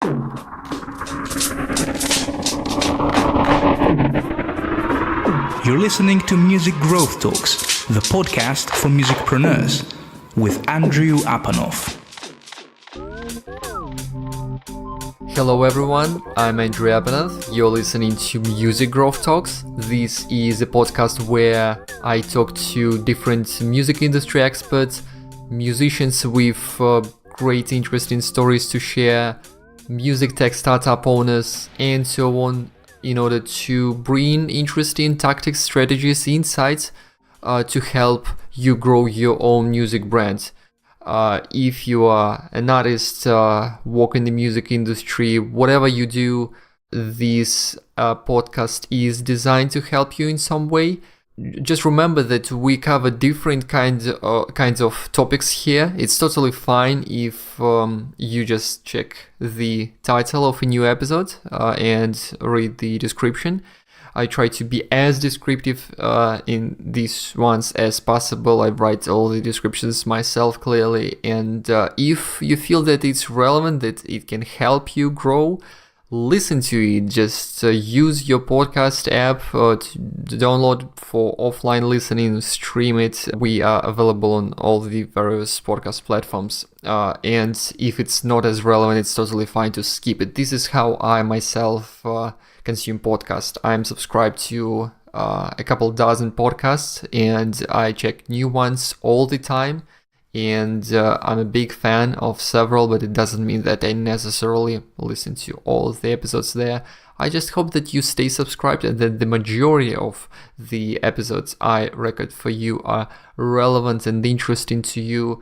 You're listening to Music Growth Talks, the podcast for musicpreneurs, with Andrew Apanov. Hello everyone, I'm Andrew Apanov. You're listening to Music Growth Talks. This is a podcast where I talk to different music industry experts, musicians with great interesting stories to share, music tech startup owners, and so on, in order to bring interesting tactics, strategies, insights to help you grow your own music brand. If you are an artist, work in the music industry, whatever you do, this podcast is designed to help you in some way. Just remember that we cover different kinds of topics here. It's totally fine if you just check the title of a new episode and read the description. I try to be as descriptive in these ones as possible. I write all the descriptions myself clearly, and if you feel that it's relevant, that it can help you grow, listen to it. Just use your podcast app to download for offline listening, stream it. We are available on all the various podcast platforms. And if it's not as relevant, it's totally fine to skip it. This is how I myself consume podcasts. I'm subscribed to a couple dozen podcasts, and I check new ones all the time. And I'm a big fan of several, but it doesn't mean that I necessarily listen to all the episodes there. I just hope that you stay subscribed and that the majority of the episodes I record for you are relevant and interesting to you.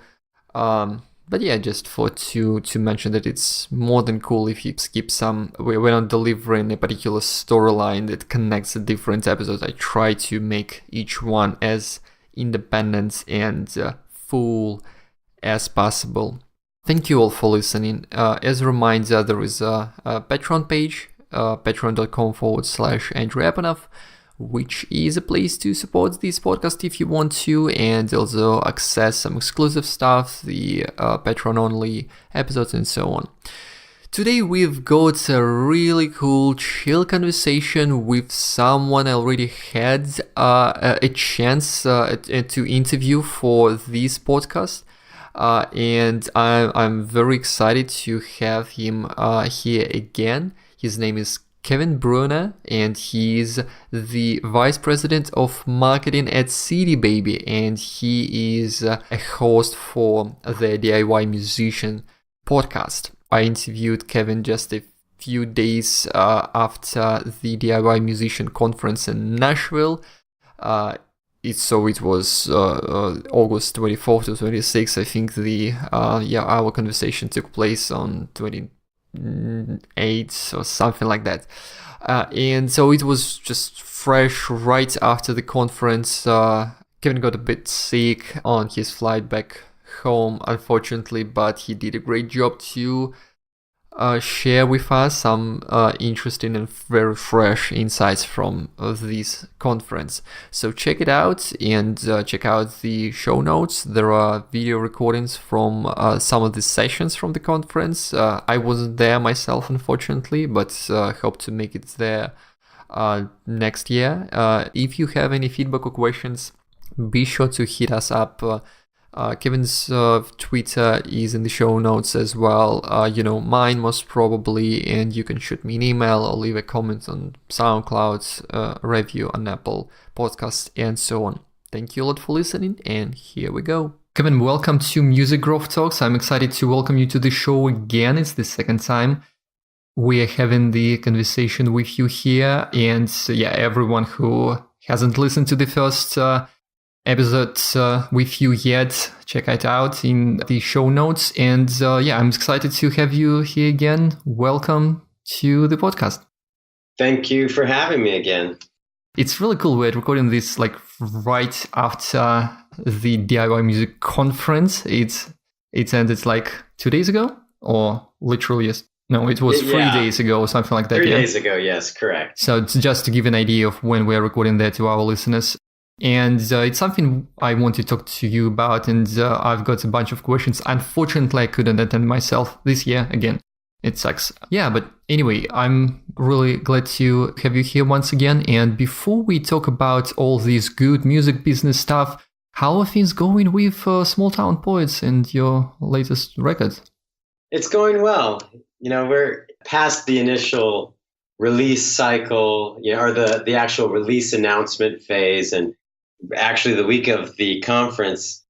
But yeah, just to mention that it's more than cool if you skip some. We're not delivering a particular storyline that connects the different episodes. I try to make each one as independent and full as possible. Thank you all for listening. As a reminder, there is a Patreon page, patreon.com/Andrew Apanov, which is a place to support this podcast if you want to, and also access some exclusive stuff, the Patreon-only episodes and so on. Today we've got a really cool, chill conversation with someone I already had a chance to interview for this podcast, and I'm very excited to have him here again. His name is Kevin Bruner, and he's the Vice President of Marketing at CD Baby, and he is a host for the DIY Musician podcast. I interviewed Kevin just a few days after the DIY Musician Conference in Nashville. It was August 24th to 26th. I think our conversation took place on 28th or something like that. And so it was just fresh right after the conference. Kevin got a bit sick on his flight back home, unfortunately, but he did a great job to share with us some interesting and very fresh insights from this conference. So check it out and check out the show notes. There are video recordings from some of the sessions from the conference. I wasn't there myself, unfortunately, but hope to make it there next year. If you have any feedback or questions, be sure to hit us up. Kevin's Twitter is in the show notes as well. Mine most probably, and you can shoot me an email or leave a comment on SoundCloud, review on Apple Podcasts, and so on. Thank you a lot for listening, and here we go. Kevin, welcome to Music Growth Talks. I'm excited to welcome you to the show again. It's the second time we are having the conversation with you here, and everyone who hasn't listened to the first episode with you yet, check it out in the show notes. And I'm excited to have you here again. Welcome to the podcast. Thank you for having me again. It's really cool. We're recording this right after the DIY Music Conference. It ended 2 days ago, or literally no, it was 3 days ago or something like that. 3 days ago, yes, correct. So it's just to give an idea of when we're recording that to our listeners. And it's something I want to talk to you about, and I've got a bunch of questions. Unfortunately, I couldn't attend myself this year again. It sucks. Yeah, but anyway, I'm really glad to have you here once again. And before we talk about all this good music business stuff, how are things going with Small Town Poets and your latest record? It's going well. We're past the initial release cycle, or the actual release announcement phase. And actually the week of the conference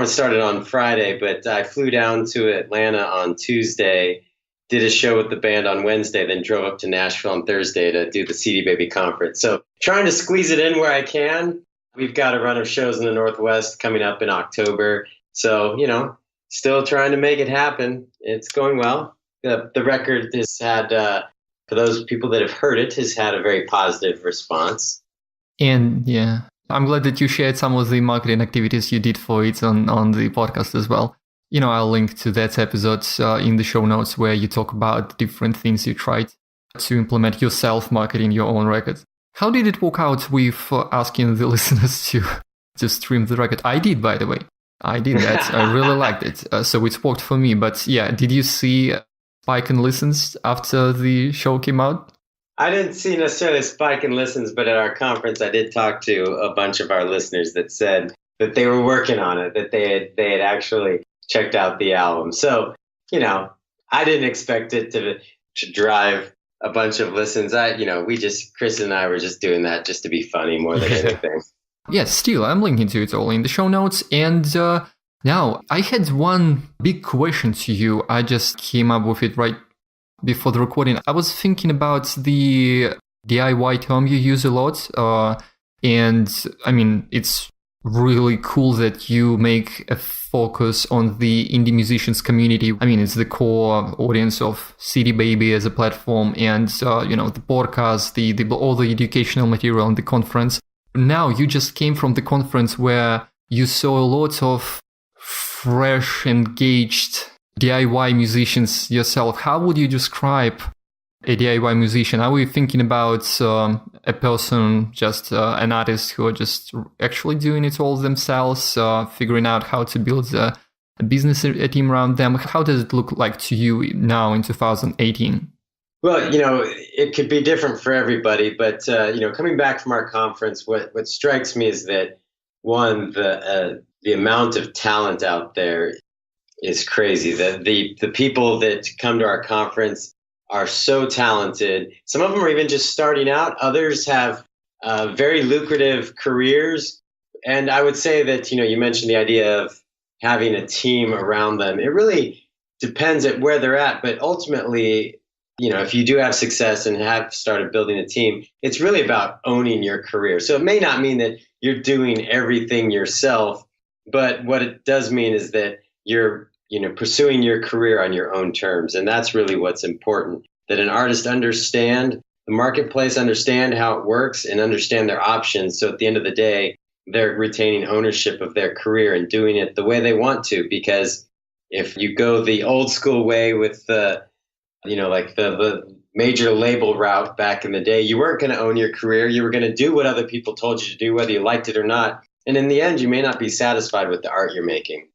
started on Friday, but I flew down to Atlanta on Tuesday, did a show with the band on Wednesday, then drove up to Nashville on Thursday to do the CD Baby conference. So trying to squeeze it in where I can. We've got a run of shows in the Northwest coming up in October. So, still trying to make it happen. It's going well. The record has had, for those people that have heard it, has had a very positive response. And yeah, I'm glad that you shared some of the marketing activities you did for it on the podcast as well. I'll link to that episode in the show notes where you talk about different things you tried to implement yourself marketing your own record. How did it work out with asking the listeners to stream the record? I did, by the way. I did that. I really liked it. So it worked for me. But yeah, did you see spike in listens after the show came out? I didn't see necessarily a spike in listens, but at our conference, I did talk to a bunch of our listeners that said that they were working on it, that they had actually checked out the album. So, I didn't expect it to drive a bunch of listens. Chris and I were just doing that just to be funny more than anything. Yes, still, I'm linking to it all in the show notes. And now, I had one big question to you. I just came up with it right before the recording. I was thinking about the DIY term you use a lot. And I mean, it's really cool that you make a focus on the indie musicians community. I mean, it's the core audience of CD Baby as a platform and, the podcast, the all the educational material on the conference. Now, you just came from the conference where you saw a lot of fresh, engaged DIY musicians yourself. How would you describe a DIY musician? Are we thinking about a person, just an artist who are just actually doing it all themselves, figuring out how to build a business, a team around them? How does it look like to you now in 2018? Well, it could be different for everybody, but coming back from our conference, what strikes me is that one, the amount of talent out there is crazy. The people that come to our conference are so talented. Some of them are even just starting out. Others have very lucrative careers. And I would say that, you mentioned the idea of having a team around them. It really depends at where they're at. But ultimately, if you do have success and have started building a team, it's really about owning your career. So it may not mean that you're doing everything yourself, but what it does mean is that you're pursuing your career on your own terms. And that's really what's important, that an artist understand the marketplace, understand how it works, and understand their options. So at the end of the day, they're retaining ownership of their career and doing it the way they want to. Because if you go the old school way with the major label route back in the day, you weren't going to own your career. You were going to do what other people told you to do, whether you liked it or not. And in the end, you may not be satisfied with the art you're making.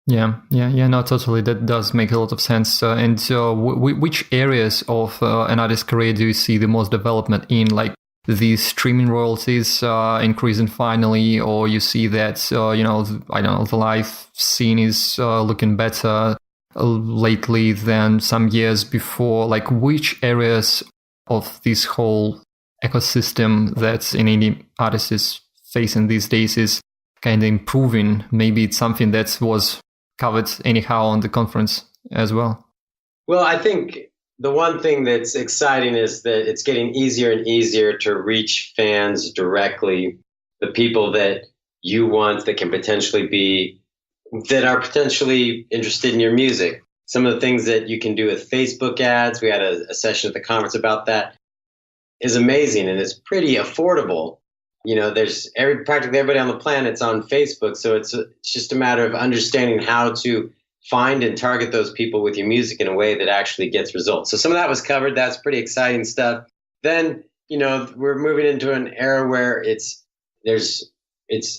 Yeah, no, totally. That does make a lot of sense. And which areas of an artist's career do you see the most development in? Like the streaming royalties increasing finally, or you see that, the live scene is looking better lately than some years before? Like which areas of this whole ecosystem that an indie artist is facing these days is kind of improving? Maybe it's something that was covered anyhow on the conference as well. Well, I think the one thing that's exciting is that it's getting easier and easier to reach fans directly, the people that you want that are potentially interested in your music. Some of the things that you can do with Facebook ads, we had a session at the conference about that, is amazing, and it's pretty affordable. There's practically everybody on the planet's on Facebook, so it's just a matter of understanding how to find and target those people with your music in a way that actually gets results. So some of that was covered. That's pretty exciting stuff. Then, we're moving into an era where it's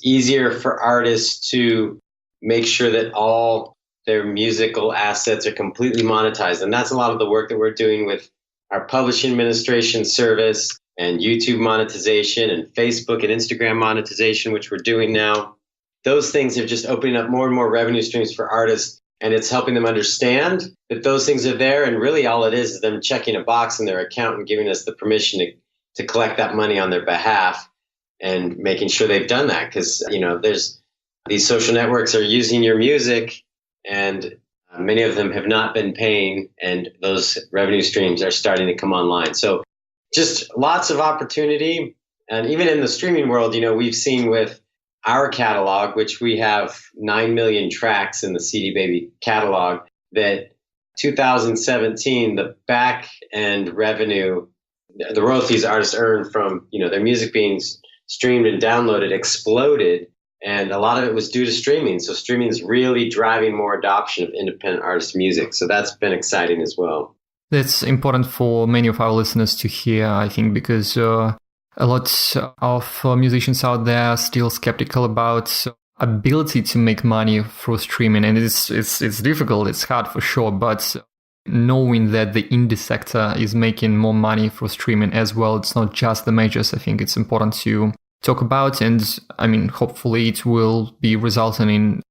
easier for artists to make sure that all their musical assets are completely monetized. And that's a lot of the work that we're doing with our publishing administration service and YouTube monetization and Facebook and Instagram monetization, which we're doing now. Those things are just opening up more and more revenue streams for artists. And it's helping them understand that those things are there. And really all it is them checking a box in their account and giving us the permission to collect that money on their behalf and making sure they've done that. Because, there's these social networks are using your music and many of them have not been paying, and those revenue streams are starting to come online. So just lots of opportunity. And even in the streaming world, we've seen with our catalog, which we have 9 million tracks in the CD Baby catalog, that 2017, the back end revenue, the royalties artists earn from their music being streamed and downloaded exploded. And a lot of it was due to streaming. So streaming is really driving more adoption of independent artist music. So that's been exciting as well. That's important for many of our listeners to hear, I think, because a lot of musicians out there are still skeptical about ability to make money through streaming. And it's difficult, it's hard for sure. But knowing that the indie sector is making more money through streaming as well, it's not just the majors, I think it's important to talk about. And I mean, hopefully it will be resulting in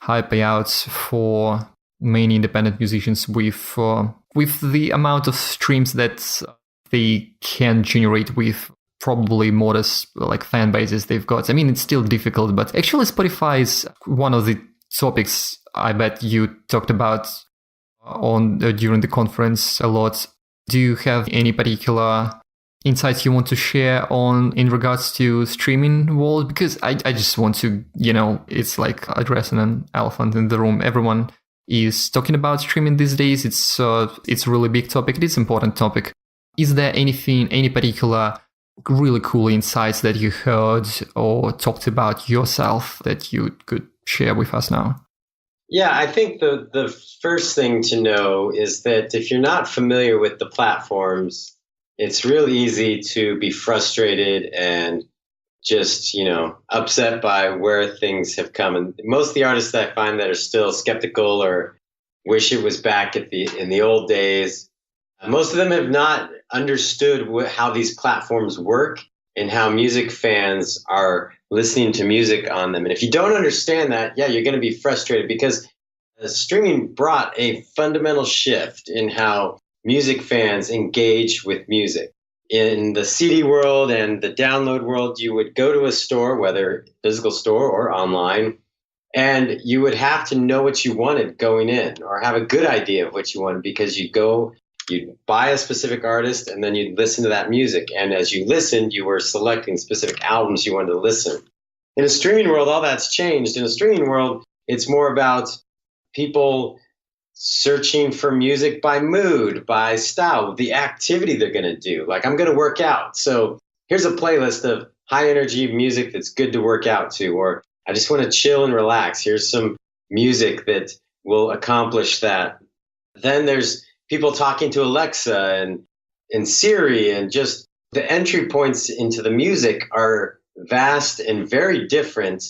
high payouts for many independent musicians with the amount of streams that they can generate with probably modest fan bases they've got. I mean, it's still difficult, but actually Spotify is one of the topics I bet you talked about during the conference a lot. Do you have any particular insights you want to share in regards to streaming world? Because I just want to, it's like addressing an elephant in the room. Everyone is talking about streaming these days. It's a really big topic. It's an important topic. Is there any particular really cool insights that you heard or talked about yourself that you could share with us now? Yeah, I think the first thing to know is that if you're not familiar with the platforms, it's really easy to be frustrated and just, upset by where things have come. And most of the artists that I find that are still skeptical or wish it was back in the old days, most of them have not understood how these platforms work and how music fans are listening to music on them. And if you don't understand that, you're going to be frustrated, because streaming brought a fundamental shift in how music fans engage with music. In the CD world and the download world, you would go to a store, whether physical store or online, and you would have to know what you wanted going in, or have a good idea of what you wanted, because you'd buy a specific artist and then you'd listen to that music. And as you listened, you were selecting specific albums you wanted to listen. In a streaming world, all that's changed. In a streaming world, it's more about people searching for music by mood, by style, the activity they're going to do. Like, I'm going to work out, so here's a playlist of high energy music that's good to work out to. Or I just want to chill and relax. Here's some music that will accomplish that. Then there's people talking to Alexa and Siri, and just the entry points into the music are vast and very different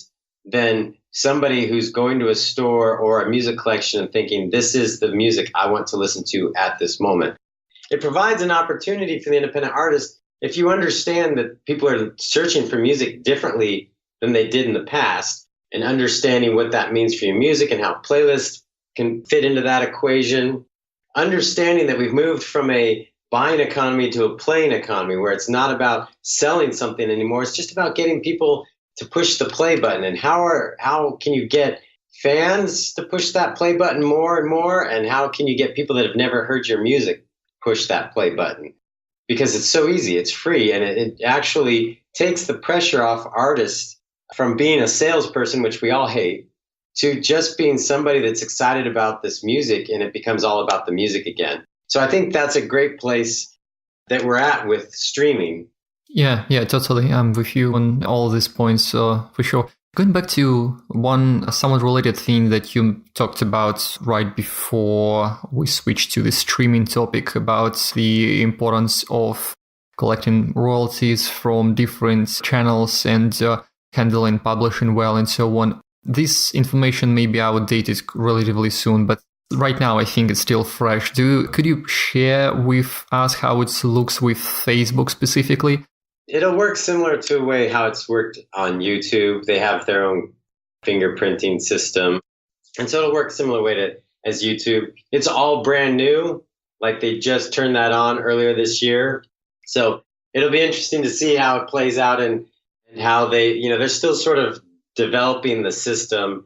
than somebody who's going to a store or a music collection and thinking, this is the music I want to listen to at this moment. It provides an opportunity for the independent artist. If you understand that people are searching for music differently than they did in the past, and understanding what that means for your music and how playlists can fit into that equation, understanding that we've moved from a buying economy to a playing economy, where it's not about selling something anymore. It's just about getting people to push the play button. And how can you get fans to push that play button more and more? And how can you get people that have never heard your music push that play button? Because it's so easy, it's free, and it actually takes the pressure off artists from being a salesperson, which we all hate, to just being somebody that's excited about this music, and it becomes all about the music again. So I think that's a great place that we're at with streaming. Yeah, totally. I'm with you on all these points, for sure. Going back to one somewhat related thing that you talked about right before we switched to the streaming topic, about the importance of collecting royalties from different channels and handling publishing well and so on. This information may be outdated relatively soon, but right now I think it's still fresh. Could you share with us how it looks with Facebook specifically? It'll work similar to the way how it's worked on YouTube. They have their own fingerprinting system. And so it'll work similar way as YouTube. It's all brand new. Like they just turned that on earlier this year. So it'll be interesting to see how it plays out and how they're still sort of developing the system,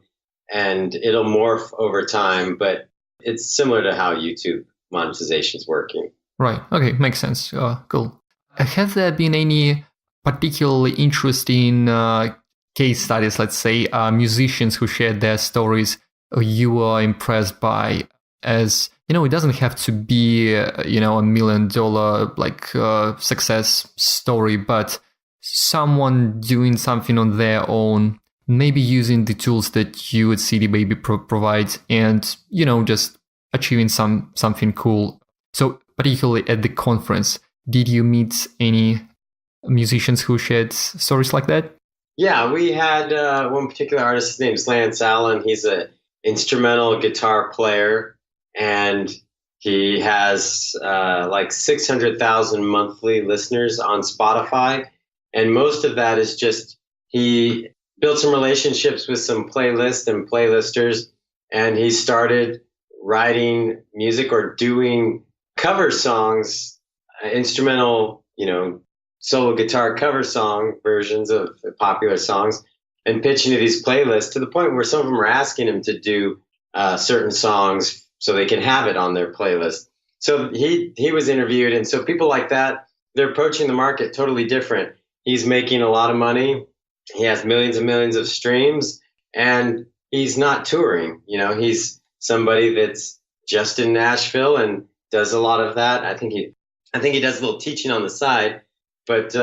and it'll morph over time, but it's similar to how YouTube monetization is working. Right. Okay. Makes sense. Cool. Have there been any particularly interesting case studies, let's say, musicians who shared their stories you were impressed by? As you know, it doesn't have to be a $1 million success story, but someone doing something on their own, maybe using the tools that you at CD Baby provide, and just achieving something cool. So particularly at the conference, did you meet any musicians who shared stories like that? Yeah, we had one particular artist. His name is Lance Allen. He's an instrumental guitar player, and he has 600,000 monthly listeners on Spotify. And most of that is just he built some relationships with some playlists and playlisters, and he started writing music or doing cover songs, instrumental, solo guitar cover song versions of popular songs, and pitching to these playlists to the point where some of them are asking him to do certain songs so they can have it on their playlist. So he was interviewed, and so people like that, they're approaching the market totally different. He's making a lot of money. He has millions and millions of streams, and he's not touring. He's somebody that's just in Nashville and does a lot of that. I think he does a little teaching on the side, but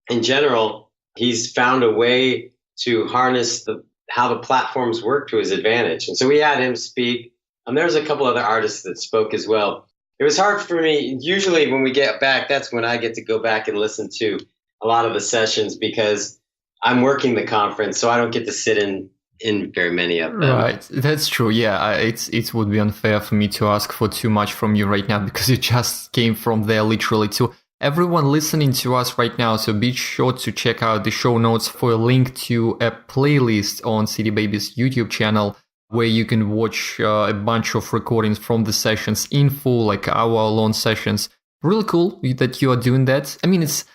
in general, he's found a way to harness how the platforms work to his advantage. And so we had him speak. There's a couple other artists that spoke as well. It was hard for me. Usually when we get back, that's when I get to go back and listen to a lot of the sessions because I'm working the conference, so I don't get to sit in very many of them. Right, that's true. Yeah, it would be unfair for me to ask for too much from you right now because you just came from there literally too. Everyone listening to us right now, so be sure to check out the show notes for a link to a playlist on CD Baby's YouTube channel where you can watch a bunch of recordings from the sessions in full, like hour-long sessions. Really cool that you are doing that. I mean, it's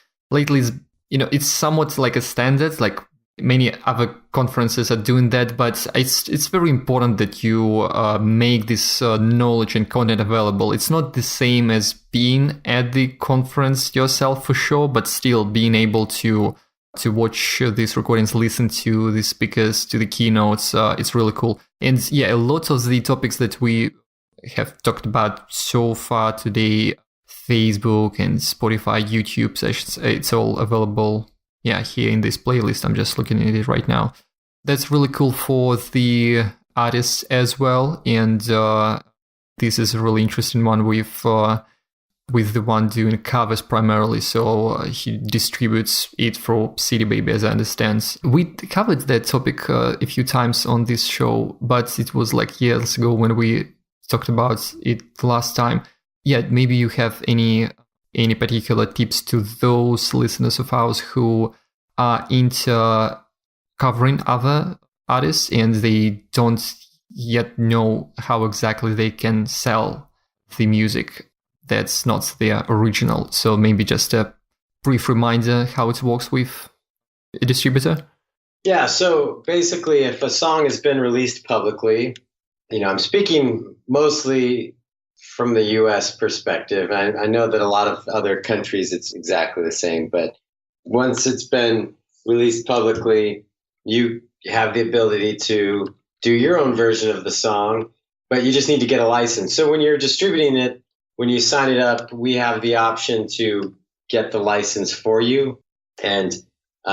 somewhat like a standard, like many other conferences are doing that, but it's very important that you make this knowledge and content available. It's not the same as being at the conference yourself for sure, but still being able to watch these recordings, listen to the speakers, to the keynotes, it's really cool. And yeah, a lot of the topics that we have talked about so far today, Facebook and Spotify, YouTube sessions, it's all available here in this playlist. I'm just looking at it right now. That's really cool for the artists as well. And this is a really interesting one with the one doing covers primarily. So he distributes it for CD Baby, as I understand. We covered that topic a few times on this show, but it was like years ago when we talked about it last time. Yeah, maybe you have any particular tips to those listeners of ours who are into covering other artists and they don't yet know how exactly they can sell the music that's not their original. So maybe just a brief reminder how it works with a distributor. Yeah, so basically if a song has been released publicly, I'm speaking mostly from the US perspective. I know that a lot of other countries it's exactly the same, but once it's been released publicly, you have the ability to do your own version of the song, but you just need to get a license. So when you're distributing it, when you sign it up, we have the option to get the license for you and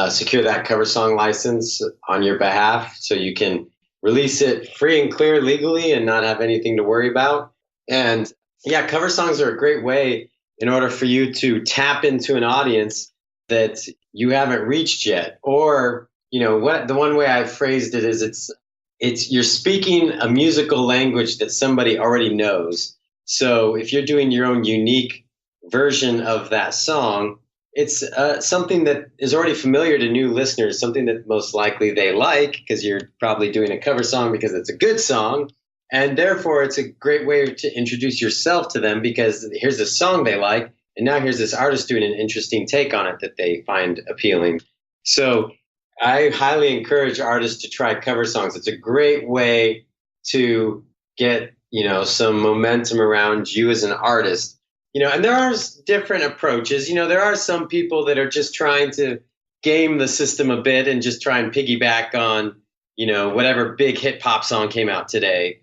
secure that cover song license on your behalf so you can release it free and clear legally and not have anything to worry about. And yeah, cover songs are a great way in order for you to tap into an audience that you haven't reached yet. Or, what the one way I phrased it is it's you're speaking a musical language that somebody already knows. So if you're doing your own unique version of that song, it's something that is already familiar to new listeners, something that most likely they like because you're probably doing a cover song because it's a good song. And therefore, it's a great way to introduce yourself to them because here's a song they like. And now here's this artist doing an interesting take on it that they find appealing. So I highly encourage artists to try cover songs. It's a great way to get, some momentum around you as an artist. And there are different approaches. There are some people that are just trying to game the system a bit and just try and piggyback on, whatever big hit pop song came out today.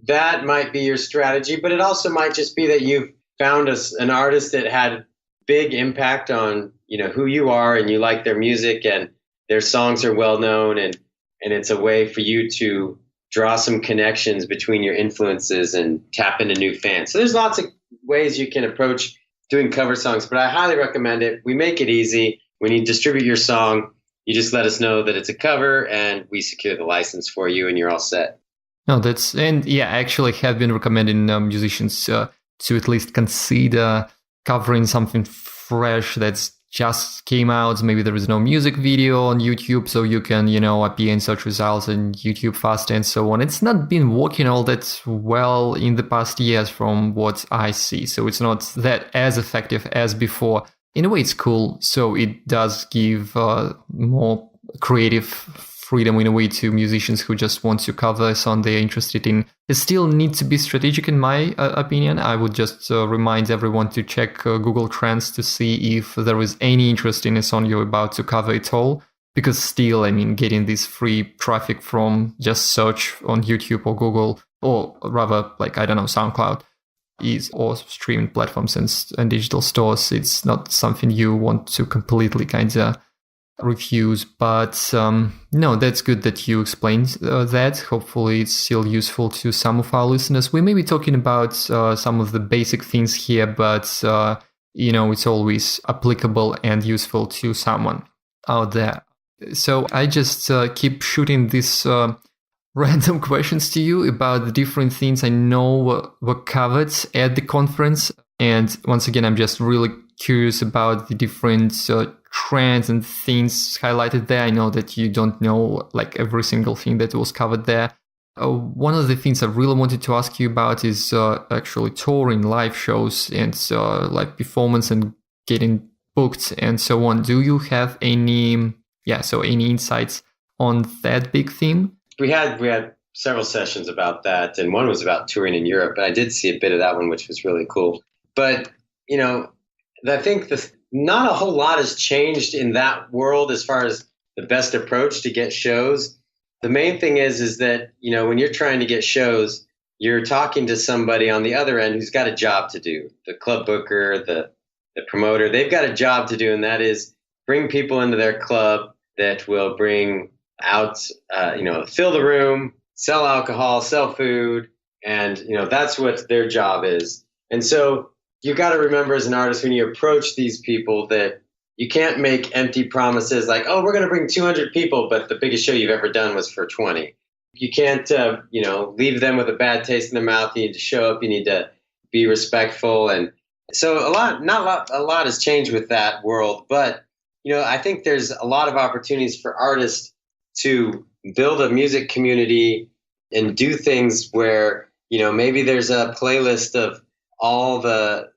That might be your strategy, but it also might just be that you've found an artist that had big impact on, who you are and you like their music and their songs are well known and it's a way for you to draw some connections between your influences and tap into new fans. So there's lots of ways you can approach doing cover songs, but I highly recommend it. We make it easy. When you distribute your song, you just let us know that it's a cover and we secure the license for you and you're all set. No, I actually have been recommending musicians to at least consider covering something fresh that's just came out. Maybe there is no music video on YouTube, so you can, appear in search results in YouTube fast and so on. It's not been working all that well in the past years from what I see, so it's not that as effective as before. In a way, it's cool, so it does give more creative freedom in a way to musicians who just want to cover a song they're interested in. It still needs to be strategic in my opinion. I would just remind everyone to check Google Trends to see if there is any interest in a song you're about to cover at all. Because still, getting this free traffic from just search on YouTube or Google, or rather, SoundCloud, or streaming platforms and digital stores, it's not something you want to completely kind of refuse. But no, that's good that you explained that. Hopefully it's still useful to some of our listeners. We may be talking about some of the basic things here, but it's always applicable and useful to someone out there. So I just keep shooting these random questions to you about the different things I know were covered at the conference. And once again, I'm just really curious about the different trends and things highlighted there. I know that you don't know every single thing that was covered there. One of the things I really wanted to ask you about is actually touring, live shows and live performance and getting booked and so on. Do you have any insights on that big theme? We had several sessions about that, and one was about touring in Europe, and I did see a bit of that one, which was really cool. But, I think not a whole lot has changed in that world as far as the best approach to get shows. The main thing is that, when you're trying to get shows, you're talking to somebody on the other end who's got a job to do. The club booker, the promoter, they've got a job to do, and that is bring people into their club that will bring out, fill the room, sell alcohol, sell food, and, that's what their job is. And so you got to remember as an artist when you approach these people that you can't make empty promises like, oh, we're going to bring 200 people, but the biggest show you've ever done was for 20. You can't, leave them with a bad taste in their mouth. You need to show up. You need to be respectful. And so a lot has changed with that world. But, I think there's a lot of opportunities for artists to build a music community and do things where, maybe there's a playlist of all the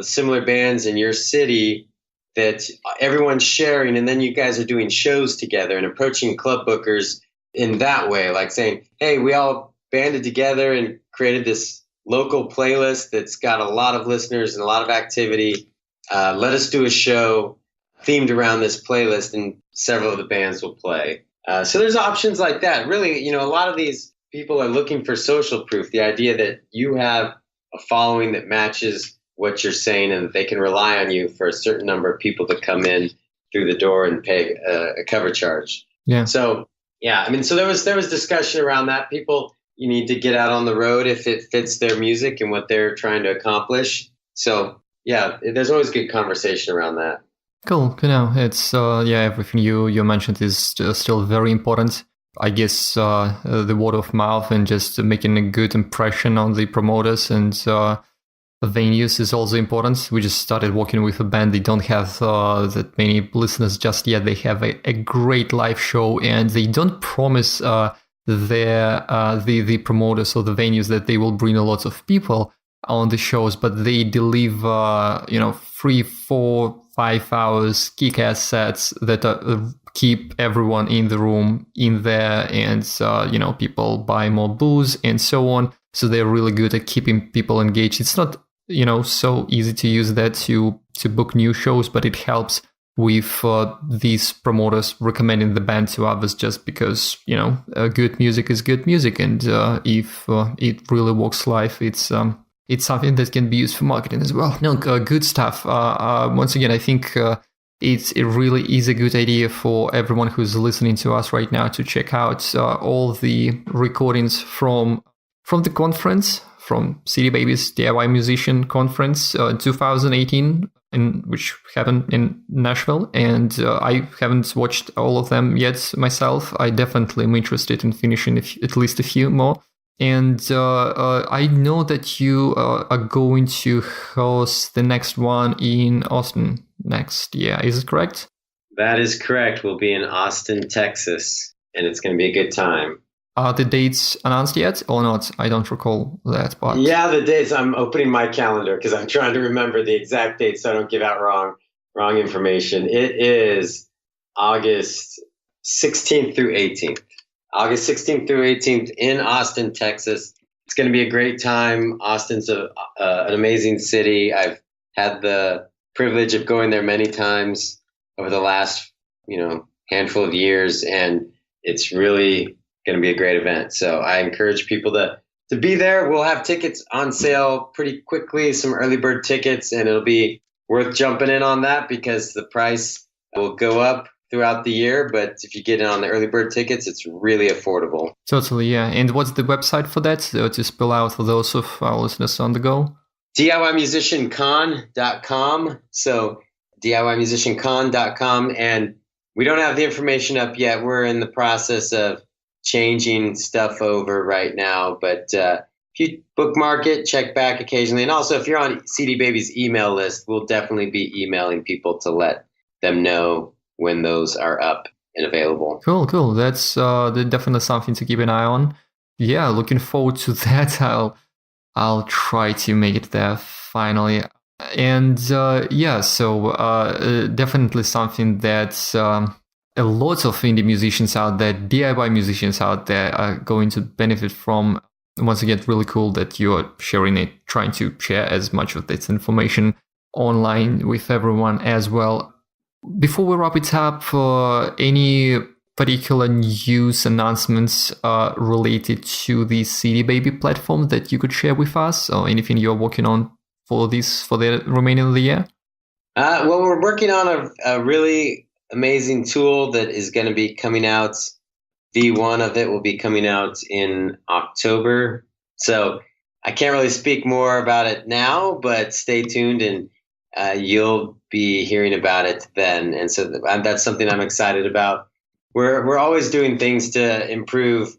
similar bands in your city that everyone's sharing, and then you guys are doing shows together and approaching club bookers in that way, like saying, hey, we all banded together and created this local playlist that's got a lot of listeners and a lot of activity. Let us do a show themed around this playlist, and several of the bands will play. So there's options like that. Really, a lot of these people are looking for social proof, the idea that you have a following that matches what you're saying and that they can rely on you for a certain number of people to come in through the door and pay a cover charge. Yeah. So, so there was discussion around that. People, you need to get out on the road if it fits their music and what they're trying to accomplish. So, there's always good conversation around that. Cool. No, it's everything you mentioned is still very important. I guess the word of mouth and just making a good impression on the promoters and venues is also important. We just started working with a band. They don't have that many listeners just yet. They have a great live show, and they don't promise the promoters or the venues that they will bring a lot of people on the shows, but they deliver 3, 4, 5 hours kick-ass sets that keep everyone in the room in there, and people buy more booze and so on. So they're really good at keeping people engaged. It's not so easy to use that to book new shows, but it helps with these promoters recommending the band to others, just because good music is good music, and if it really works live, it's something that can be used for marketing as well. No, good stuff. Once again, I think it really is a good idea for everyone who's listening to us right now to check out all the recordings from the conference, from CD Baby's DIY Musician Conference 2018, which happened in Nashville. And I haven't watched all of them yet myself. I definitely am interested in finishing at least a few more. And I know that you are going to host the next one in Austin next year. Is it correct? That is correct. We'll be in Austin, Texas, and it's going to be a good time. Are the dates announced yet or not? I don't recall that part. Yeah, the dates. I'm opening my calendar because I'm trying to remember the exact dates so I don't give out wrong information. It is August 16th through 18th. August 16th through 18th in Austin, Texas. It's going to be a great time. Austin's an amazing city. I've had the privilege of going there many times over the last, handful of years, and it's really going to be a great event. So I encourage people to be there. We'll have tickets on sale pretty quickly, some early bird tickets, and it'll be worth jumping in on that because the price will go up throughout the year. But if you get in on the early bird tickets, it's really affordable. Totally, yeah. And what's the website for that to spell out for those of our listeners on the go? DIYmusiciancon.com. So DIYmusiciancon.com. And we don't have the information up yet. We're in the process of changing stuff over right now, but if you bookmark it, check back occasionally. And also, if you're on CD Baby's email list, we'll definitely be emailing people to let them know when those are up and available. Cool. That's definitely something to keep an eye on. Yeah, looking forward to that. I'll try to make it there finally. And so definitely something that a lot of indie musicians out there, DIY musicians out there are going to benefit from. Once again, really cool that you're sharing it, trying to share as much of this information online with everyone as well. Before we wrap it up, any particular news announcements related to the CD Baby platform that you could share with us, or anything you're working on for the remaining of the year? Well, we're working on a really amazing tool that is going to be coming out. V1 of it will be coming out in October. So I can't really speak more about it now, but stay tuned and you'll be hearing about it then. And so that's something I'm excited about. We're always doing things to improve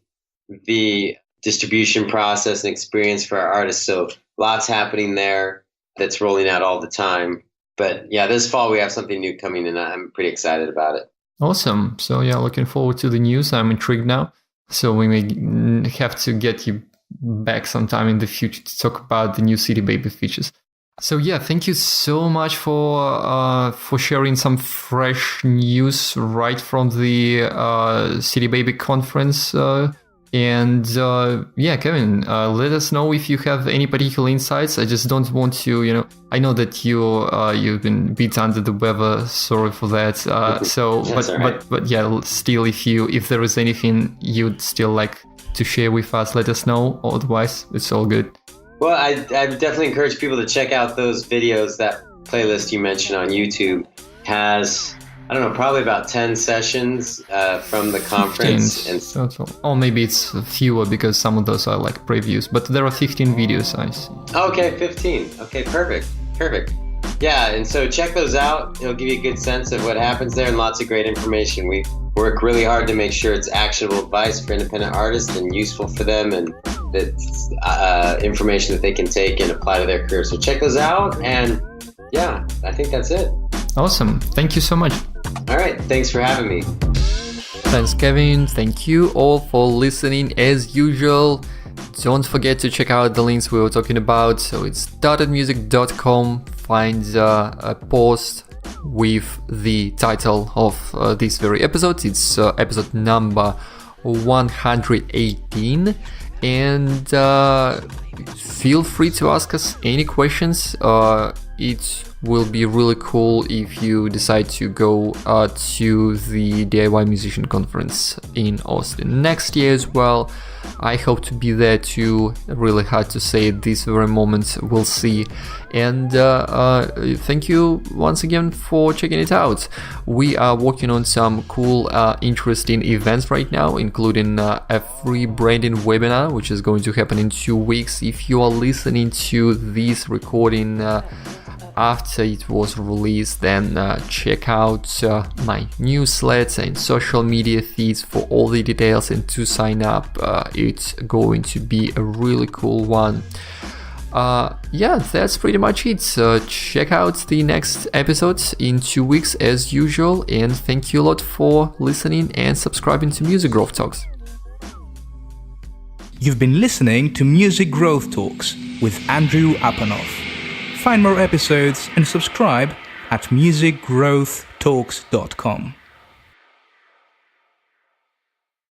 the distribution process and experience for our artists. So lots happening there that's rolling out all the time. But yeah, this fall we have something new coming and I'm pretty excited about it. Awesome. So yeah, looking forward to the news. I'm intrigued now. So we may have to get you back sometime in the future to talk about the new CD Baby features. So yeah, thank you so much for sharing some fresh news right from the CD Baby conference. And Kevin, let us know if you have any particular insights. I just don't want to, I know that you've been beat under the weather. Sorry for that. But yeah, still, if there is anything you'd still like to share with us, let us know. Otherwise, it's all good. Well, I definitely encourage people to check out those videos. That playlist you mentioned on YouTube has, I don't know, probably about 10 sessions from the conference. 15. Or maybe it's fewer because some of those are like previews, but there are 15 videos, I see. Okay, 15. Okay, perfect. Yeah, and so check those out. It'll give you a good sense of what happens there and lots of great information. We work really hard to make sure it's actionable advice for independent artists and useful for them, and that information that they can take and apply to their career. So check those out, and yeah, I think that's it. Awesome. Thank you so much. All right, thanks for having me. Thanks, Kevin. Thank you all for listening as usual. Don't forget to check out the links we were talking about. So it's startedmusic.com. Find a post with the title of this very episode. It's episode number 118. And feel free to ask us any questions. It will be really cool if you decide to go to the DIY Musician Conference in Austin next year as well. I hope to be there too. Really hard to say at this very moment. We'll see. And thank you once again for checking it out. We are working on some cool, interesting events right now, including a free branding webinar, which is going to happen in 2 weeks. If you are listening to this recording after it was released, then check out my newsletter and social media feeds for all the details and to sign up. It's going to be a really cool one. Yeah, that's pretty much it. Check out the next episodes in 2 weeks as usual, and thank you a lot for listening and subscribing to Music Growth Talks. You've been listening to Music Growth Talks with Andrew Apanoff. Find more episodes and subscribe at musicgrowthtalks.com.